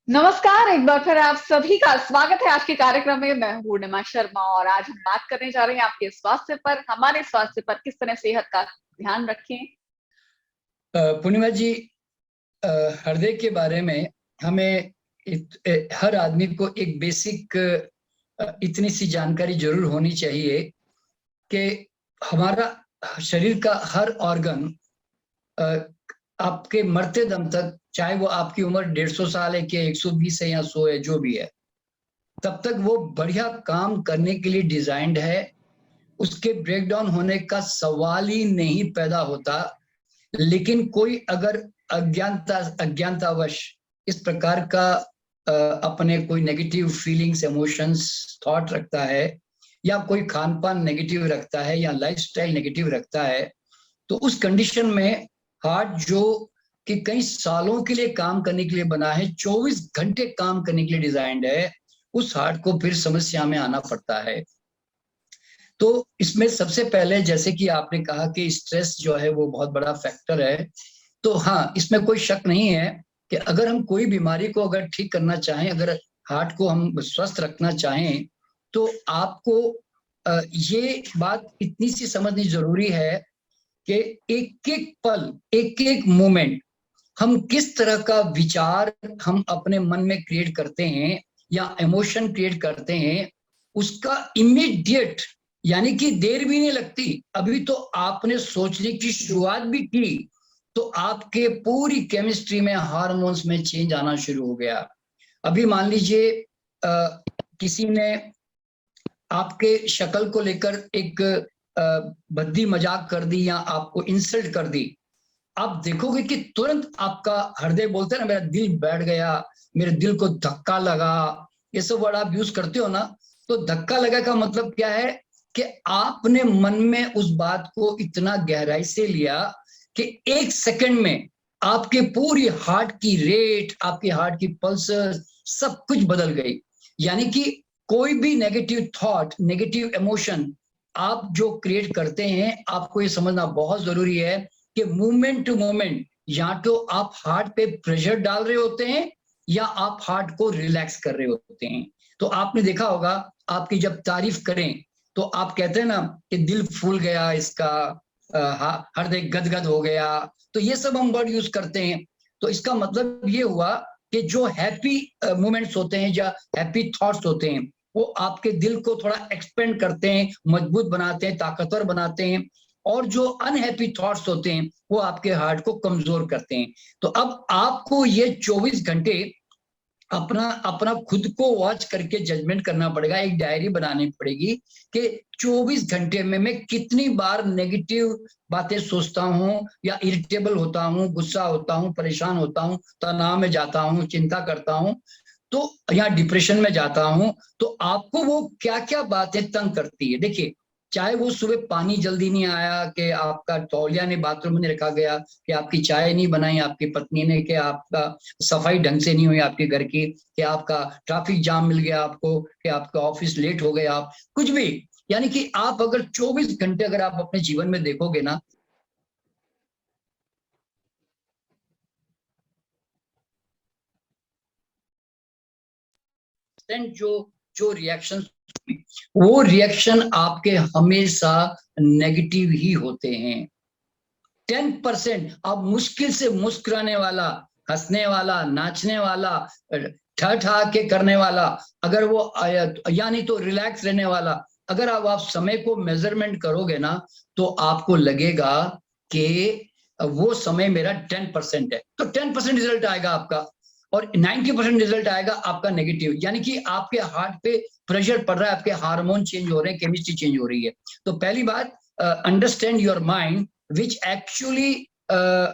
नमस्कार, एक बार फिर आप सभी का स्वागत है आज के कार्यक्रम में। मैं हूं पूर्णिमा शर्मा और आज हम बात करने जा रहे हैं आपके स्वास्थ्य पर, हमारे स्वास्थ्य पर, किस तरह सेहत का ध्यान रखें। पूर्णिमा जी, हृदय के बारे में हमें हर आदमी को एक बेसिक इतनी सी जानकारी जरूर होनी चाहिए कि हमारा शरीर का हर ऑर्गन आपके मरते दम तक, चाहे वो आपकी उम्र 150 साल है कि 120 है या 100 है, जो भी है, तब तक वो बढ़िया काम करने के लिए डिजाइंड है। उसके ब्रेकडाउन होने का सवाल ही नहीं पैदा होता। लेकिन कोई अगर अज्ञानतावश इस प्रकार का अपने कोई नेगेटिव फीलिंग्स, इमोशंस, थॉट रखता है, या कोई खान पान नेगेटिव रखता है, या लाइफस्टाइल नेगेटिव रखता है, तो उस कंडीशन में हार्ट, जो कि कई सालों के लिए काम करने के लिए बना है, 24 घंटे काम करने के लिए डिजाइंड है, उस हार्ट को फिर समस्या में आना पड़ता है। तो इसमें सबसे पहले, जैसे कि आपने कहा कि स्ट्रेस जो है वो बहुत बड़ा फैक्टर है, तो हाँ, इसमें कोई शक नहीं है कि अगर हम कोई बीमारी को अगर ठीक करना चाहें, अगर हार्ट को हम स्वस्थ रखना चाहें, तो आपको ये बात इतनी सी समझनी जरूरी है कि एक एक पल, एक एक मोमेंट, हम किस तरह का विचार हम अपने मन में क्रिएट करते हैं या इमोशन क्रिएट करते हैं, उसका इमीडिएट, यानी कि देर भी नहीं लगती, अभी तो आपने सोचने की शुरुआत भी की तो आपके पूरी केमिस्ट्री में, हार्मोन्स में चेंज आना शुरू हो गया। अभी मान लीजिए किसी ने आपके शक्ल को लेकर एक भद्दी मजाक कर दी या आपको इंसल्ट कर दी, आप देखोगे कि तुरंत आपका हृदय बोलते हैं ना, मेरा दिल बैठ गया, मेरे दिल को धक्का लगा। ये सब वर्ड आप यूज करते हो ना, तो धक्का लगा का मतलब क्या है कि आपने मन में उस बात को इतना गहराई से लिया कि एक सेकंड में आपके पूरी हार्ट की रेट, आपके हार्ट की पल्स, सब कुछ बदल गई। यानी कि कोई भी नेगेटिव थॉट, नेगेटिव इमोशन आप जो क्रिएट करते हैं, आपको ये समझना बहुत जरूरी है कि मूवमेंट टू मूवमेंट, या तो आप हार्ट पे प्रेशर डाल रहे होते हैं या आप हार्ट को रिलैक्स कर रहे होते हैं। तो आपने देखा होगा, आपकी जब तारीफ करें तो आप कहते हैं ना कि दिल फूल गया इसका, हृदय गदगद हो गया, तो ये सब हम वर्ड यूज करते हैं। तो इसका मतलब ये हुआ कि जो हैप्पी मोमेंट्स होते हैं या हैप्पी थॉट्स होते हैं, वो आपके दिल को थोड़ा एक्सपेंड करते हैं, मजबूत बनाते हैं, ताकतवर बनाते हैं। और जो अनहैप्पी थॉट्स होते हैं वो आपके हार्ट को कमजोर करते हैं। तो अब आपको ये 24 घंटे अपना अपना खुद को वॉच करके जजमेंट करना पड़ेगा, एक डायरी बनानी पड़ेगी कि 24 घंटे में मैं कितनी बार नेगेटिव बातें सोचता हूँ, या इरिटेबल होता हूँ, गुस्सा होता हूँ, परेशान होता हूँ, तनाव में जाता हूँ, चिंता करता हूँ, तो या डिप्रेशन में जाता हूं। तो आपको वो क्या क्या बातें तंग करती है, देखिए, चाहे वो सुबह पानी जल्दी नहीं आया, कि आपका तौलिया ने बाथरूम में रखा गया, कि आपकी चाय नहीं बनाई आपकी पत्नी ने, कि आपका सफाई ढंग से नहीं हुई आपके घर की, कि आपका ट्रैफिक जाम मिल गया आपको, कि आपका ऑफिस लेट हो गया, आप कुछ भी, यानी कि आप अगर 24 घंटे अगर आप अपने जीवन में देखोगे ना, जो जो रिएक्शन, वो रिएक्शन आपके हमेशा नेगेटिव ही होते हैं। 10% आप मुश्किल से मुस्कुराने वाला, हंसने वाला, नाचने वाला, ठा के करने वाला, अगर वो, या नहीं तो रिलैक्स रहने वाला, अगर आप समय को मेजरमेंट करोगे ना, तो आपको लगेगा कि वो समय मेरा 10% है, तो 10% रिजल्ट आएगा आपका, और 90% रिजल्ट आएगा आपका नेगेटिव। यानी कि आपके हार्ट पे प्रेशर पड़ रहा है, आपके हार्मोन चेंज हो रहे हैं, केमिस्ट्री चेंज हो रही है। तो पहली बात, understand your mind which actually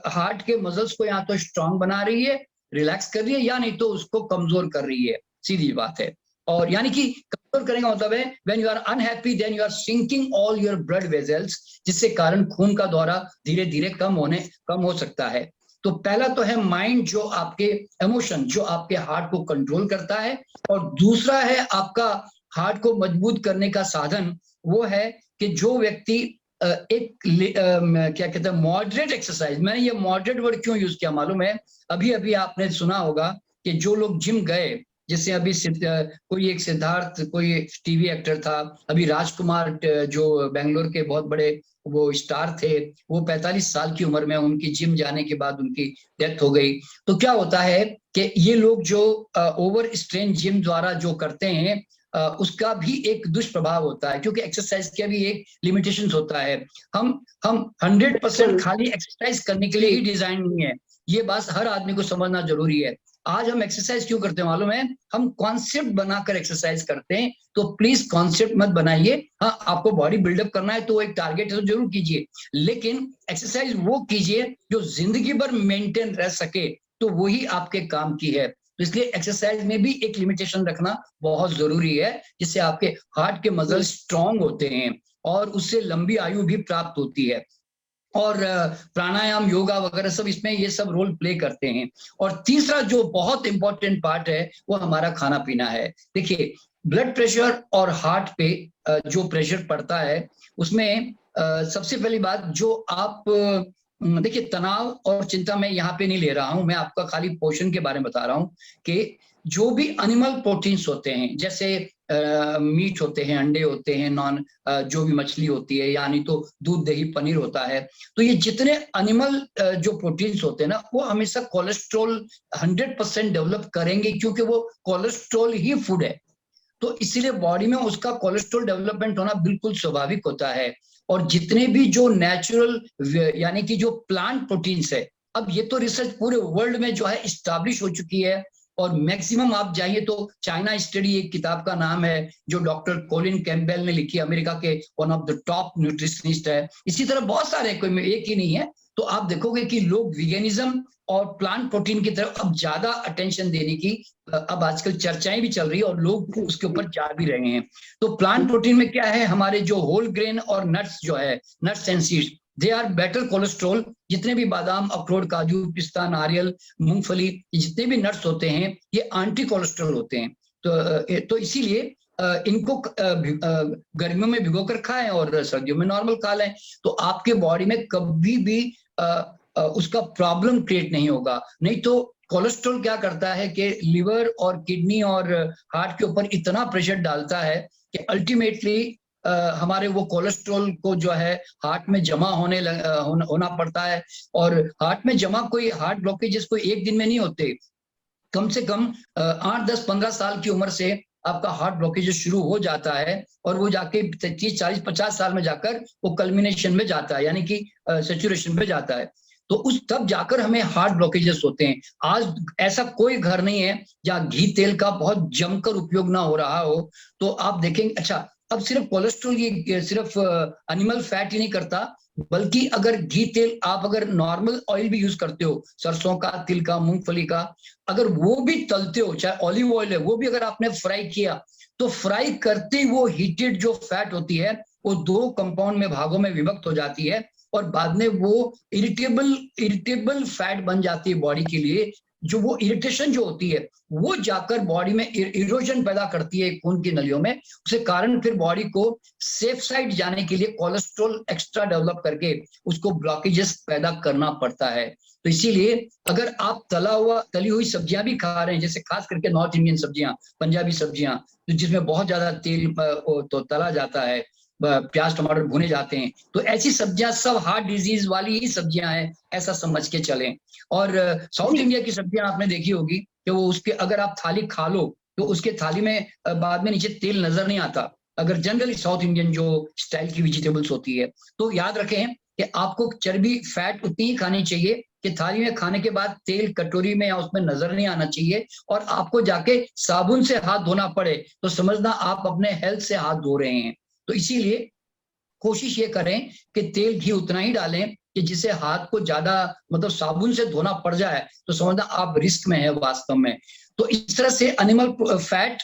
heart के मसल्स को या तो स्ट्रांग बना रही है, रिलैक्स कर रही है, या नहीं तो उसको कमजोर कर रही है, सीधी बात है। और यानी कि कमजोर करने का मतलब है, when you are unhappy then you are sinking all your blood vessels, जिससे कारण खून का दौरा धीरे धीरे कम हो सकता है। तो पहला तो है माइंड, जो आपके इमोशन, जो आपके हार्ट को कंट्रोल करता है। और दूसरा है आपका हार्ट को मजबूत करने का साधन, वो है कि जो व्यक्ति एक क्या कहते हैं, मॉडरेट एक्सरसाइज, मैंने ये मॉडरेट वर्ड क्यों यूज किया मालूम है, अभी अभी आपने सुना होगा कि जो लोग जिम गए, जैसे अभी कोई एक सिद्धार्थ, कोई टीवी एक्टर था, अभी राजकुमार जो बेंगलोर के बहुत बड़े वो स्टार थे, वो 45 साल की उम्र में उनकी जिम जाने के बाद उनकी डेथ हो गई। तो क्या होता है कि ये लोग जो ओवर स्ट्रेन जिम द्वारा जो करते हैं, उसका भी एक दुष्प्रभाव होता है, क्योंकि एक्सरसाइज का भी एक लिमिटेशन होता है। हम 100% खाली एक्सरसाइज करने के लिए ही डिजाइन नहीं है, ये बात हर आदमी को समझना जरूरी है। आज हम एक्सरसाइज क्यों करते हैं मालूम है? हम कॉन्सेप्ट बनाकर एक्सरसाइज करते हैं। तो प्लीज कॉन्सेप्ट मत बनाइए। हाँ, आपको बॉडी बिल्डअप करना है तो एक टारगेट है तो जरूर कीजिए, लेकिन एक्सरसाइज वो कीजिए जो जिंदगी भर मेंटेन रह सके, तो वही आपके काम की है। तो इसलिए एक्सरसाइज में भी एक लिमिटेशन रखना बहुत जरूरी है, जिससे आपके हार्ट के मसल स्ट्रांग होते हैं और उससे लंबी आयु भी प्राप्त होती है। और प्राणायाम, योगा वगैरह सब इसमें ये सब रोल प्ले करते हैं। और तीसरा जो बहुत इंपॉर्टेंट पार्ट है वो हमारा खाना पीना है। देखिए, ब्लड प्रेशर और हार्ट पे जो प्रेशर पड़ता है, उसमें सबसे पहली बात जो आप देखिए, तनाव और चिंता मैं यहाँ पे नहीं ले रहा हूं, मैं आपका खाली पोषण के बारे में बता रहा हूं कि जो भी एनिमल प्रोटीन्स होते हैं, जैसे मीट होते हैं, अंडे होते हैं, जो भी मछली होती है, यानी तो दूध, दही, पनीर होता है, तो ये जितने एनिमल जो प्रोटीन्स होते हैं ना, वो हमेशा कोलेस्ट्रॉल 100% डेवलप करेंगे, क्योंकि वो कोलेस्ट्रॉल ही फूड है। तो इसीलिए बॉडी में उसका कोलेस्ट्रॉल डेवलपमेंट होना बिल्कुल स्वाभाविक होता है। और जितने भी जो नेचुरल यानी कि जो प्लांट प्रोटीन्स है, अब ये तो रिसर्च पूरे वर्ल्ड में जो है स्टैब्लिश हो चुकी है। और मैक्सिमम आप जाइए तो चाइना स्टडी एक किताब का नाम है जो डॉक्टर कोलिन कैम्पबेल ने लिखी, अमेरिका के one of the top nutritionist है। इसी तरह बहुत सारे, कोई एक ही नहीं है। तो आप देखोगे कि लोग वीगेनिज्म और प्लांट प्रोटीन की तरफ अब ज्यादा अटेंशन देने की अब आजकल चर्चाएं भी चल रही है और लोग उसके ऊपर जा भी रहे हैं। तो प्लांट प्रोटीन में क्या है, हमारे जो होल ग्रेन और नट्स जो है, nuts and seeds, they are better cholesterol. जितने भी बादाम, अखरोट, काजू, पिस्ता, नारियल, मूंगफली, जितने भी नट्स होते हैं, ये एंटी कोलेस्ट्रॉल होते हैं। तो इसीलिए इनको गर्मियों में भिगो कर खाएं और सर्दियों में नॉर्मल खा लें, तो आपके बॉडी में कभी भी उसका प्रॉब्लम क्रिएट नहीं होगा। नहीं तो कोलेस्ट्रॉल क्या करता है कि लिवर और किडनी और हार्ट के ऊपर इतना प्रेशर डालता है कि अल्टीमेटली हमारे वो कोलेस्ट्रॉल को जो है हार्ट में जमा होना पड़ता है। और हार्ट में जमा कोई हार्ट ब्लॉकेजेस कोई एक दिन में नहीं होते, कम से कम 8, 10, 15 साल की उम्र से आपका हार्ट ब्लॉकेज शुरू हो जाता है और वो जाके 30, 40, 50 साल में जाकर वो कल्मिनेशन में जाता है, यानी कि सेचुरेशन में जाता है। तो उस तब जाकर हमें हार्ट ब्लॉकेजेस होते हैं। आज ऐसा कोई घर नहीं है जहाँ घी तेल का बहुत जमकर उपयोग ना हो रहा हो। तो आप देखेंगे, अच्छा, अब सिर्फ कोलेस्ट्रॉल ये सिर्फ एनिमल फैट ही नहीं करता, बल्कि अगर घी तेल आप अगर नॉर्मल ऑयल भी यूज करते हो, सरसों का, तिल का, मूंगफली का, अगर वो भी तलते हो, चाहे ऑलिव ऑयल है, वो भी अगर आपने फ्राई किया, तो फ्राई करते ही वो हीटेड जो फैट होती है वो 2 कंपाउंड में भागों में विभक्त हो जाती है और बाद में वो इरिटेबल फैट बन जाती है बॉडी के लिए। जो वो इरिटेशन जो होती है वो जाकर बॉडी में इरोजन पैदा करती है खून की नलियों में, उसके कारण फिर बॉडी को सेफ साइड जाने के लिए कोलेस्ट्रॉल एक्स्ट्रा डेवलप करके उसको ब्लॉकेजेस पैदा करना पड़ता है। तो इसीलिए अगर आप तली हुई सब्जियां भी खा रहे हैं, जैसे खास करके नॉर्थ इंडियन सब्जियां, पंजाबी सब्जियां, जिसमें बहुत ज्यादा तेल तो तला जाता है, प्याज टमाटर भुने जाते हैं, तो ऐसी सब्जियां सब हार्ट डिजीज वाली ही सब्जियां हैं, ऐसा समझ के चलें। और साउथ इंडिया की सब्जियां आपने देखी होगी कि वो उसके अगर आप थाली खा लो तो उसके थाली में बाद में नीचे तेल नजर नहीं आता, अगर जनरली साउथ इंडियन जो स्टाइल की वेजिटेबल्स होती है। तो याद रखें कि आपको चर्बी, फैट उतनी ही खानी चाहिए कि थाली में खाने के बाद तेल कटोरी में या उसमें नजर नहीं आना चाहिए, और आपको जाके साबुन से हाथ धोना पड़े तो समझना आप अपने हेल्थ से हाथ धो रहे हैं। तो इसीलिए कोशिश ये करें कि तेल घी उतना ही डालें कि जिसे हाथ को ज्यादा मतलब साबुन से धोना पड़ जाए तो समझना आप रिस्क में है वास्तव में। तो इस तरह से एनिमल फैट,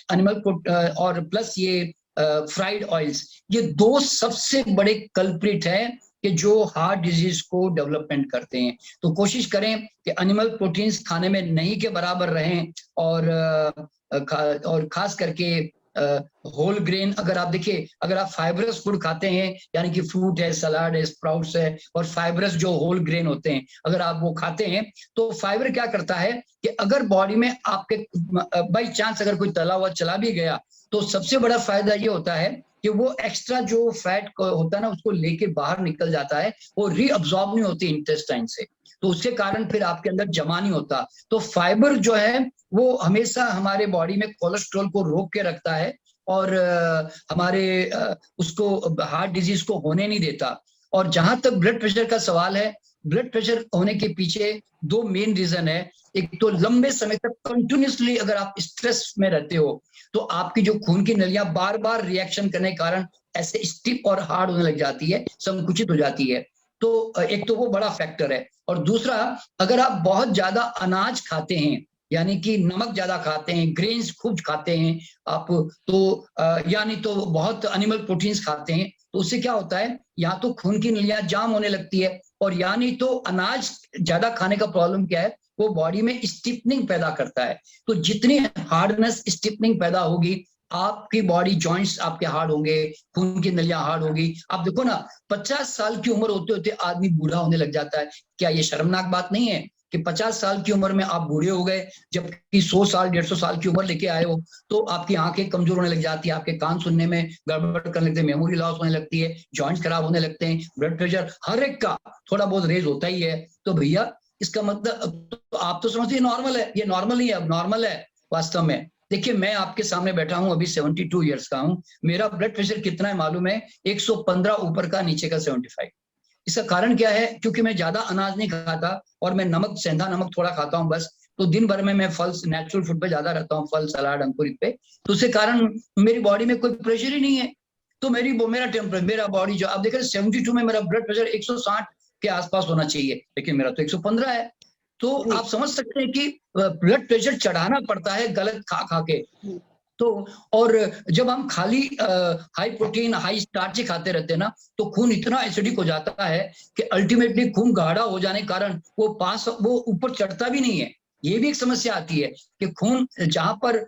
और प्लस ये फ्राइड ऑयल्स, ये 2 सबसे बड़े कल्प्रिट हैं कि जो हार्ट डिजीज को डेवलपमेंट करते हैं। तो कोशिश करें कि एनिमल प्रोटीन्स खाने में नहीं के बराबर रहें, और खास करके होल ग्रेन, अगर आप देखिए, अगर आप फाइबरस फूड खाते हैं, यानी कि फ्रूट है, सलाद है, स्प्राउट्स है, और फाइबरस जो होल ग्रेन होते हैं, अगर आप वो खाते हैं, तो फाइबर क्या करता है कि अगर बॉडी में आपके बाई चांस अगर कोई तला हुआ चला भी गया, तो सबसे बड़ा फायदा ये होता है कि वो एक्स्ट्रा जो फैट होता है ना, उसको लेके बाहर निकल जाता है, वो रीअब्सॉर्ब नहीं होती इंटेस्टाइन से, तो उसके कारण फिर आपके अंदर जमा नहीं होता। तो फाइबर जो है वो हमेशा हमारे बॉडी में कोलेस्ट्रॉल को रोक के रखता है, और हमारे उसको हार्ट डिजीज को होने नहीं देता। और जहां तक ब्लड प्रेशर का सवाल है, ब्लड प्रेशर होने के पीछे दो मेन रीजन है। एक तो लंबे समय तक कंटिन्यूसली अगर आप स्ट्रेस में रहते हो, तो आपकी जो खून की नलियां बार बार रिएक्शन करने के कारण ऐसे स्टिफ और हार्ड होने लग जाती है, संकुचित हो जाती है। तो एक तो वो बड़ा फैक्टर है। और दूसरा, अगर आप बहुत ज्यादा अनाज खाते हैं, यानी कि नमक ज्यादा खाते हैं, ग्रेन्स खूब खाते हैं आप, तो यानी तो बहुत एनिमल प्रोटीन्स खाते हैं, तो उससे क्या होता है, या तो खून की नलियां जाम होने लगती है, और यानी तो अनाज ज्यादा खाने का प्रॉब्लम क्या है, वो बॉडी में स्टिफनिंग पैदा करता है। तो जितनी हार्डनेस स्टिफनिंग पैदा होगी, आपकी बॉडी जॉइंट्स आपके हार्ड होंगे, खून की नलियां हार्ड होगी। आप देखो ना, 50 साल की उम्र होते होते आदमी बूढ़ा होने लग जाता है। क्या ये शर्मनाक बात नहीं है कि 50 साल की उम्र में आप बूढ़े हो गए, जबकि 100 साल 150 साल की उम्र लेके आए हो? तो आपकी आंखें कमजोर होने लग जाती है, आपके कान सुनने में गड़बड़ करने लगते हैं, मेमोरी लॉस होने लगती है, जॉइंट्स खराब होने लगते हैं, ब्लड प्रेशर हर एक का थोड़ा बहुत रेज होता ही है। तो भैया, इसका मतलब तो आप तो समझते नॉर्मल है, ये नॉर्मल नहीं है, अब नॉर्मल है वास्तव में। देखिए, मैं आपके सामने बैठा हूं, अभी 72 ईयर्स का हूं, मेरा ब्लड प्रेशर कितना है मालूम है? 115 ऊपर का, नीचे का 75। इसका कारण क्या है? क्योंकि मैं ज्यादा अनाज नहीं खाता, और मैं नमक, सेंधा नमक थोड़ा खाता हूं बस। तो दिन भर में मैं फल, नेचुरल फूड पे ज्यादा रहता हूँ, फल, सलाद, अंकुरित पे। तो उसके कारण मेरी बॉडी में कोई प्रेशर ही नहीं है। तो मेरा टेम्परेचर, मेरा बॉडी जो आप देख रहे हैं, 72 में मेरा ब्लड प्रेशर 160 के आसपास होना चाहिए, लेकिन मेरा तो 115 है। तो जी। आप समझ सकते हैं कि ब्लड प्रेशर चढ़ाना पड़ता है गलत खा खा के। तो और जब हम खाली हाई प्रोटीन, हाई स्टार्च खाते रहते हैं ना, तो खून इतना एसिडिक हो जाता है कि अल्टीमेटली खून गाढ़ा हो जाने के कारण वो ऊपर चढ़ता भी नहीं है। ये भी एक समस्या आती है कि खून जहां पर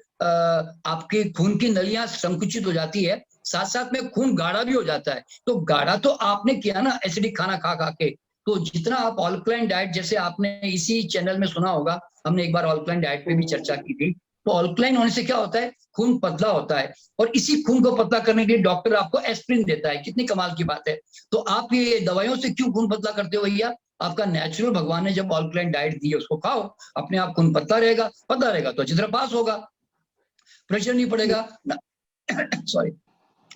आपकी खून की नलियां संकुचित हो जाती है, साथ साथ में खून गाढ़ा भी हो जाता है। तो गाढ़ा तो आपने किया ना एसिडिक खाना खा खा के। तो जितना आप ऑल्कलाइन डाइट, जैसे आपने इसी चैनल में सुना होगा, हमने एक बार ऑल्कलाइन डाइट पे भी चर्चा की थी। तो ऑल्कलाइन होने से क्या होता है, खून पतला होता है, और इसी खून को पतला करने के लिए डॉक्टर आपको एस्प्रिन देता है। कितनी कमाल की बात है। तो आप ये दवाइयों से क्यों खून पतला करते हो भैया? आपका नेचुरल भगवान ने जब ऑल्कलाइन डाइट दी है, उसको खाओ, अपने आप खून पतला रहेगा, पतला रहेगा तो अच्छी तरह पास होगा, प्रेशर नहीं पड़ेगा ना। सॉरी,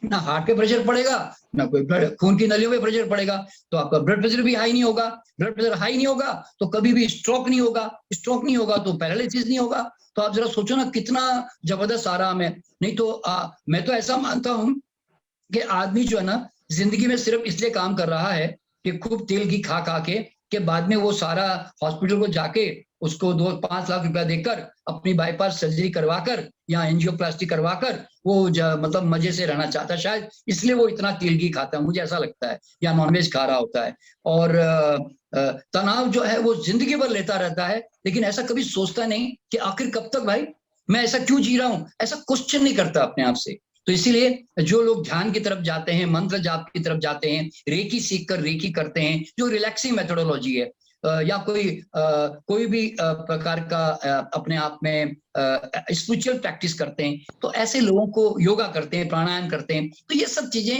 ना हार्ट पे प्रेशर पड़ेगा, ना कोई खून की नलियों पे प्रेशर पड़ेगा, तो आपका ब्लड प्रेशर भी हाई नहीं होगा। ब्लड प्रेशर हाई नहीं होगा तो कभी भी स्ट्रोक नहीं होगा, स्ट्रोक नहीं होगा तो पैरालिसिस नहीं होगा। तो आप जरा सोचो ना, कितना जबरदस्त आराम है। नहीं तो मैं तो ऐसा मानता हूं कि आदमी जो है ना, जिंदगी में सिर्फ इसलिए काम कर रहा है कि खूब तेल घी खा खा के बाद में वो सारा हॉस्पिटल को जाके उसको 2-5 लाख रुपया देकर अपनी बाईपास सर्जरी करवाकर या एंजियोप्लास्टी करवाकर वो मतलब मजे से रहना चाहता है शायद, इसलिए वो इतना तेल घी खाता है, मुझे ऐसा लगता है, या नॉनवेज खा रहा होता है। और तनाव जो है वो जिंदगी भर लेता रहता है, लेकिन ऐसा कभी सोचता नहीं कि आखिर कब तक भाई, मैं ऐसा क्यों जी रहा हूं, ऐसा क्वेश्चन नहीं करता अपने आप से। तो इसीलिए जो लोग ध्यान की तरफ जाते हैं, मंत्र जाप की तरफ जाते हैं, रेकी सीख कर रेकी करते हैं, जो रिलैक्सिंग मेथोडोलॉजी है, या कोई भी प्रकार का अपने आप में स्पिरिचुअल प्रैक्टिस करते हैं, तो ऐसे लोगों को योगा करते हैं, प्राणायाम करते हैं, तो ये सब चीजें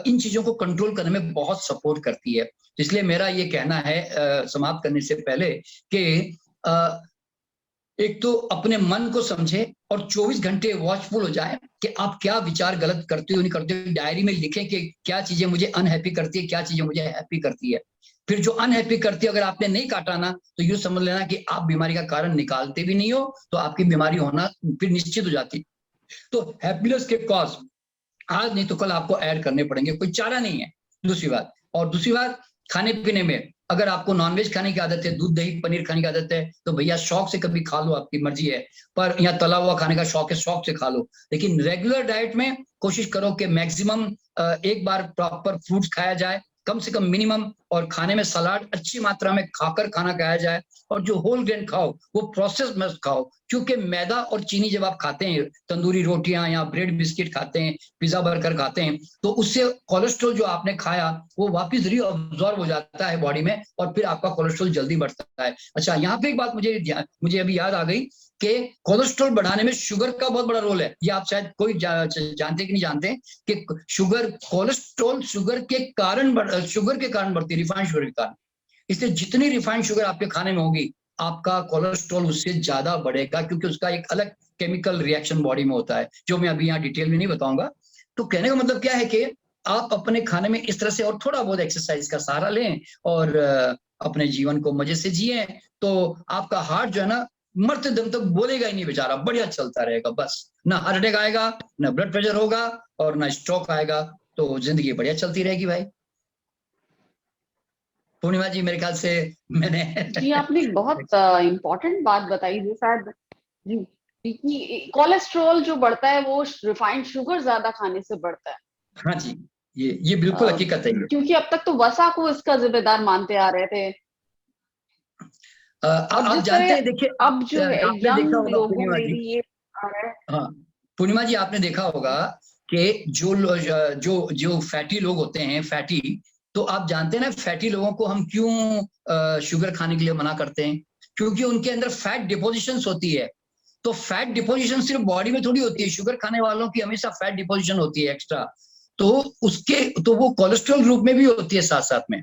इन चीजों को कंट्रोल करने में बहुत सपोर्ट करती है। इसलिए मेरा ये कहना है समाप्त करने से पहले कि एक तो अपने मन को समझे और 24 घंटे वॉचफुल हो जाए कि आप क्या विचार गलत करते हो नहीं करते हो। डायरी में लिखें कि क्या चीजें मुझे अनहैप्पी करती है, क्या चीजें मुझे हैप्पी करती है। फिर जो अनहैप्पी करती है अगर आपने नहीं काटा ना, तो यूं समझ लेना कि आप बीमारी का कारण निकालते भी नहीं हो, तो आपकी बीमारी होना फिर निश्चित हो जाती। तो हैप्पीनेस के कॉज आज नहीं तो कल आपको ऐड करने पड़ेंगे, कोई चारा नहीं है। दूसरी बात, और दूसरी बात, खाने पीने में अगर आपको नॉनवेज खाने की आदत है, दूध दही पनीर खाने की आदत है, तो भैया शौक से कभी खा लो, आपकी मर्जी है। पर यहाँ तला हुआ खाने का शौक है, शौक से खा लो। लेकिन रेगुलर डाइट में कोशिश करो कि मैक्सिमम एक बार प्रॉपर फ्रूट्स खाया जाए, कम से कम मिनिमम और खाने में सलाद अच्छी मात्रा में खाकर खाना खाया जाए, और जो होल ग्रेन खाओ वो प्रोसेस मत खाओ, क्योंकि मैदा और चीनी जब आप खाते हैं, तंदूरी रोटियां या ब्रेड बिस्किट खाते हैं, पिज्जा बर्गर खाते हैं, तो उससे कोलेस्ट्रॉल जो आपने खाया वो वापस रीअब्सॉर्ब हो जाता है बॉडी में, और फिर आपका कोलेस्ट्रॉल जल्दी बढ़ता है। अच्छा, यहाँ पे एक बात मुझे अभी याद आ गई कि कोलेस्ट्रॉल बढ़ाने में शुगर का बहुत बड़ा रोल है। ये आप शायद कोई जानते कि नहीं जानते कि कोलेस्ट्रॉल शुगर के कारण बढ़ती है, रिफाइंड शुगर के कारण। इसलिए जितनी रिफाइंड शुगर आपके खाने में होगी, आपका कोलेस्ट्रॉल उससे ज्यादा बढ़ेगा, क्योंकि उसका एक अलग केमिकल रिएक्शन बॉडी में होता है, जो मैं अभी यहाँ डिटेल में नहीं बताऊंगा। तो कहने का मतलब क्या है कि आप अपने खाने में इस तरह से और थोड़ा बहुत एक्सरसाइज का सहारा लें और अपने जीवन को मजे से जिए, तो आपका हार्ट जो है ना, मरते दम तक बोलेगा ही नहीं बेचारा, बढ़िया चलता रहेगा। बस ना हार्ट अटैक आएगा, ना ब्लड प्रेशर होगा, और ना स्ट्रोक आएगा, तो जिंदगी बढ़िया चलती रहेगी भाई। पूर्णिमा जी, मेरे ख्याल से मैंने जी आपने बहुत इम्पोर्टेंट बात बताई जी, शायद जी कि कोलेस्ट्रॉल जो बढ़ता है वो रिफाइंड शुगर ज्यादा खाने से बढ़ता है। हाँ जी, ये बिल्कुल हकीकत है। क्योंकि अब तक तो वसा को इसका जिम्मेदार मानते आ रहे थे, और आप जिस जानते हैं, तरह देखिए, अब जो है आपने देखा यंग होगा लोगों पूर्णिमा में जी, भी ये आ रहा है। हाँ पूर्णिमा जी, आपने देखा होगा कि जो फैटी लोग होते हैं, फैटी, तो आप जानते हैं ना, फैटी लोगों को हम क्यों शुगर खाने के लिए मना करते हैं? क्योंकि उनके अंदर फैट डिपोजिशन होती है। तो फैट डिपोजिशन सिर्फ बॉडी में थोड़ी होती है, शुगर खाने वालों की हमेशा फैट डिपोजिशन होती है एक्स्ट्रा, तो वो कोलेस्ट्रॉल ग्रुप में भी होती है साथ साथ में।